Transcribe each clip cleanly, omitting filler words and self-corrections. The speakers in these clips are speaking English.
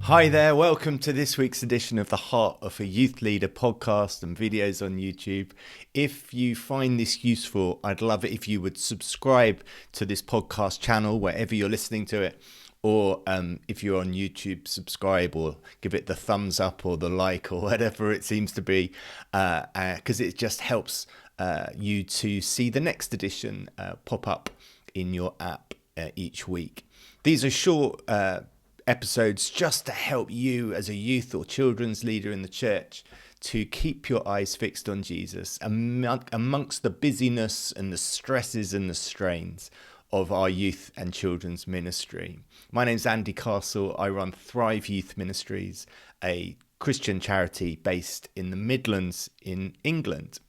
Hi there, welcome to this week's edition of the Heart of a Youth Leader podcast and videos on YouTube. If you find this useful, I'd love it if you would subscribe to this podcast channel wherever you're listening to it, or if you're on YouTube, subscribe or give it the thumbs up or the like or whatever it seems to be, because it just helps you to see the next edition pop up in your app each week. These are short episodes just to help you as a youth or children's leader in the church to keep your eyes fixed on Jesus amongst the busyness and the stresses and the strains of our youth and children's ministry. My name's Andy Castle. I run Thrive Youth Ministries, a Christian charity based in the Midlands in England.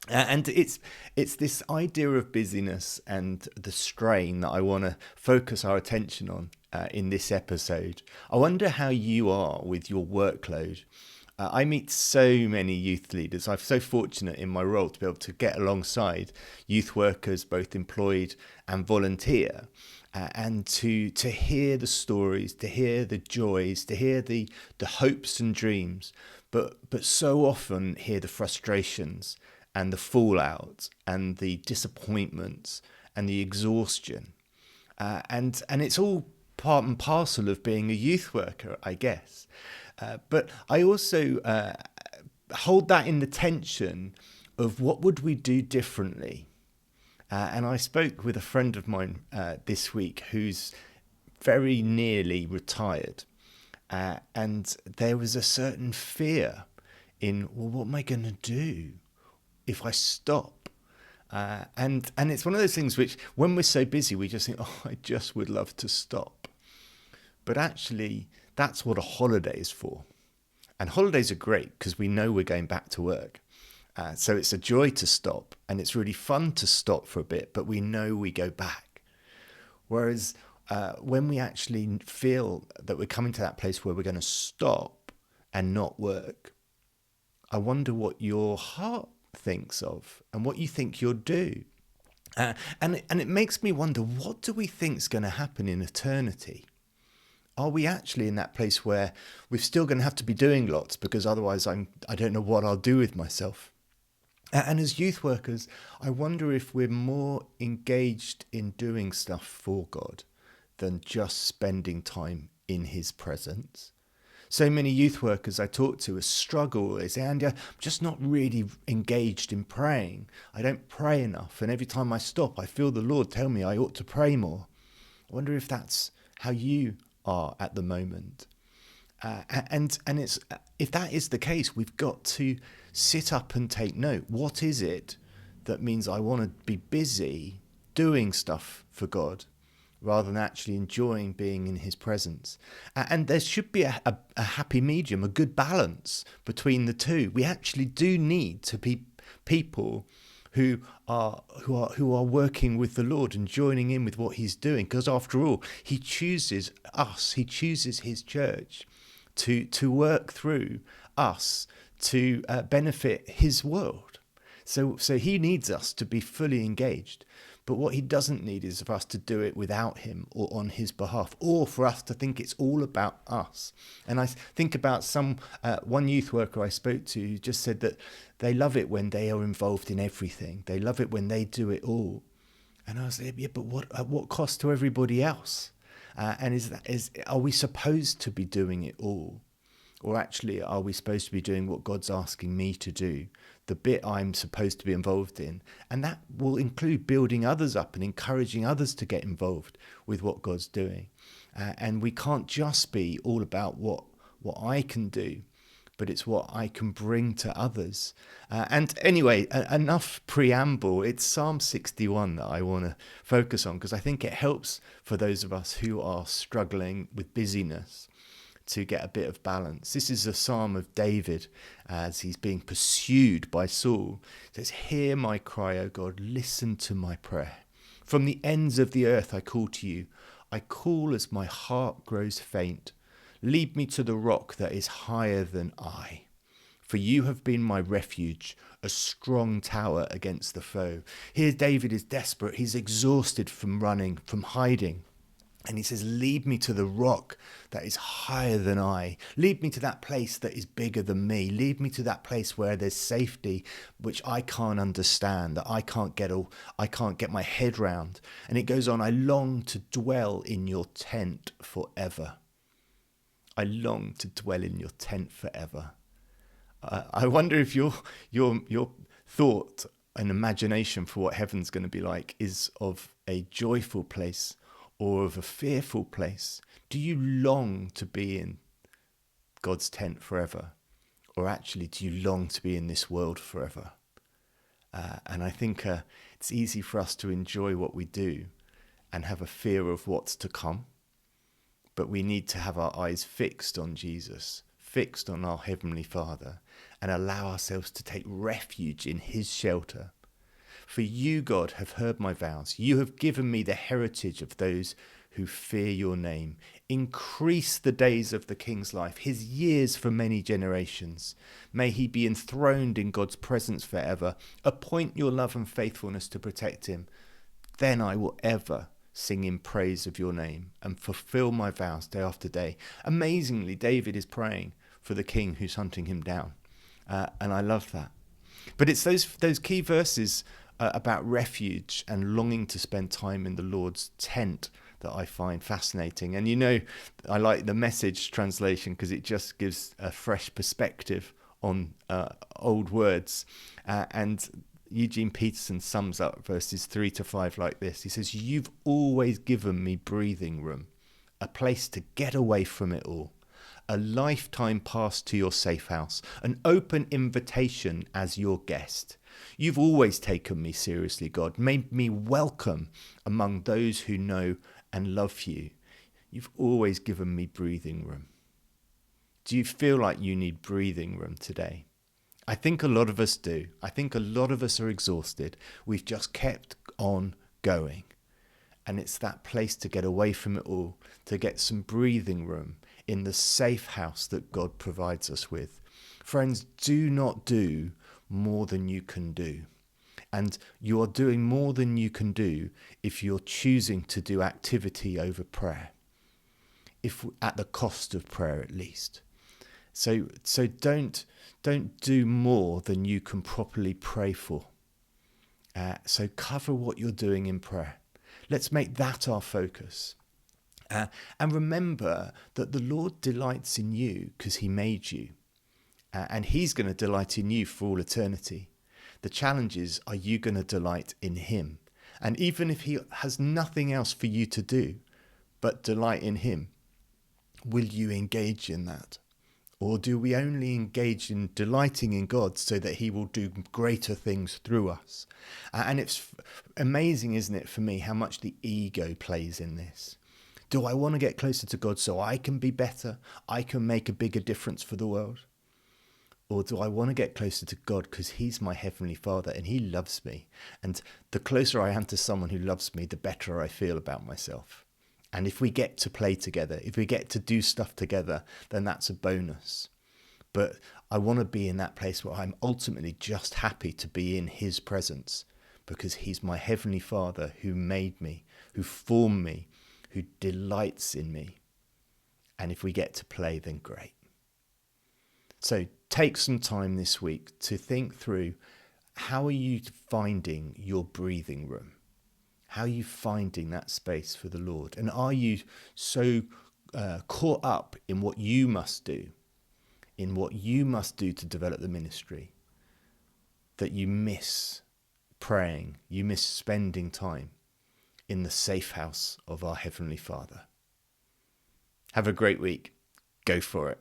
And it's this idea of busyness and the strain that I want to focus our attention on in this episode. I wonder how you are with your workload. I meet so many youth leaders. I'm so fortunate in my role to be able to get alongside youth workers, both employed and volunteer, and to hear the stories, to hear the joys, to hear the hopes and dreams, but so often hear the frustrations and the fallout and the disappointments and the exhaustion. And it's all part and parcel of being a youth worker, I guess. But I also hold that in the tension of what would we do differently? And I spoke with a friend of mine this week who's very nearly retired. And there was a certain fear in, well, what am I going to do if I stop? And it's one of those things which, when we're so busy, we just think, oh, I just would love to stop. But actually, that's what a holiday is for. And holidays are great because we know we're going back to work. So it's a joy to stop, and it's really fun to stop for a bit, but we know we go back. Whereas when we actually feel that we're coming to that place where we're going to stop and not work, I wonder what your heart thinks of and what you think you'll do. And it makes me wonder, what do we think is going to happen in eternity? Are we actually in that place where we're still going to have to be doing lots because otherwise I don't know what I'll do with myself? And as youth workers, I wonder if we're more engaged in doing stuff for God than just spending time in his presence. So many youth workers I talk to struggle. They say, Andy, I'm just not really engaged in praying. I don't pray enough. And every time I stop, I feel the Lord tell me I ought to pray more. I wonder if that's how you are at the moment. And it's, if that is the case, we've got to sit up and take note. What is it that means I want to be busy doing stuff for God rather than actually enjoying being in his presence? And there should be a happy medium, a good balance between the two. We actually do need to be people who are working with the Lord and joining in with what he's doing, because after all, he chooses us, he chooses his church to work through us to benefit his world. So he needs us to be fully engaged. But what he doesn't need is for us to do it without him or on his behalf, or for us to think it's all about us. And I think about one youth worker I spoke to who just said that they love it when they are involved in everything. They love it when they do it all. And I was like, yeah, but at what cost to everybody else? And are we supposed to be doing it all? Or actually, are we supposed to be doing what God's asking me to do, the bit I'm supposed to be involved in? And that will include building others up and encouraging others to get involved with what God's doing. And we can't just be all about what I can do, but it's what I can bring to others. And anyway, enough preamble. It's Psalm 61 that I want to focus on, because I think it helps for those of us who are struggling with busyness to get a bit of balance. This is a psalm of David as he's being pursued by Saul. It says, "Hear my cry, O God, listen to my prayer. From the ends of the earth I call to you. I call as my heart grows faint. Lead me to the rock that is higher than I. For you have been my refuge, a strong tower against the foe." Here David is desperate. He's exhausted from running, from hiding. And he says, lead me to the rock that is higher than I. Lead me to that place that is bigger than me. Lead me to that place where there's safety, which I can't understand, that I can't get my head round. And it goes on, I long to dwell in your tent forever. I long to dwell in your tent forever. I wonder if your thought and imagination for what heaven's going to be like is of a joyful place or of a fearful place. Do you long to be in God's tent forever? Or actually, do you long to be in this world forever? And I think it's easy for us to enjoy what we do and have a fear of what's to come. But we need to have our eyes fixed on Jesus, fixed on our Heavenly Father, and allow ourselves to take refuge in his shelter. For you, God, have heard my vows. You have given me the heritage of those who fear your name. Increase the days of the king's life, his years for many generations. May he be enthroned in God's presence forever. Appoint your love and faithfulness to protect him. Then I will ever sing in praise of your name and fulfill my vows day after day. Amazingly, David is praying for the king who's hunting him down. And I love that. But it's those key verses about refuge and longing to spend time in the Lord's tent that I find fascinating. And I like the Message translation because it just gives a fresh perspective on old words. And Eugene Peterson sums up verses 3-5 like this. He says, you've always given me breathing room, a place to get away from it all, a lifetime pass to your safe house, an open invitation as your guest. You've always taken me seriously, God, made me welcome among those who know and love you. You've always given me breathing room. Do you feel like you need breathing room today? I think a lot of us do. I think a lot of us are exhausted. We've just kept on going. And it's that place to get away from it all, to get some breathing room in the safe house that God provides us with. Friends, do not do more than you can do. And you are doing more than you can do if you're choosing to do activity over prayer, if at the cost of prayer at least. So don't do more than you can properly pray for. So cover what you're doing in prayer. Let's make that our focus. And remember that the Lord delights in you because he made you. And he's going to delight in you for all eternity. The challenge is, are you going to delight in him? And even if he has nothing else for you to do but delight in him, will you engage in that? Or do we only engage in delighting in God so that he will do greater things through us? And it's amazing, isn't it, for me, how much the ego plays in this. Do I want to get closer to God so I can be better? I can make a bigger difference for the world? Or do I want to get closer to God because he's my Heavenly Father and he loves me? And the closer I am to someone who loves me, the better I feel about myself. And if we get to play together, if we get to do stuff together, then that's a bonus. But I want to be in that place where I'm ultimately just happy to be in his presence because he's my Heavenly Father who made me, who formed me, who delights in me. And if we get to play, then great. So take some time this week to think through, how are you finding your breathing room? How are you finding that space for the Lord? And are you so caught up in what you must do, to develop the ministry, that you miss praying, you miss spending time in the safe house of our Heavenly Father? Have a great week. Go for it.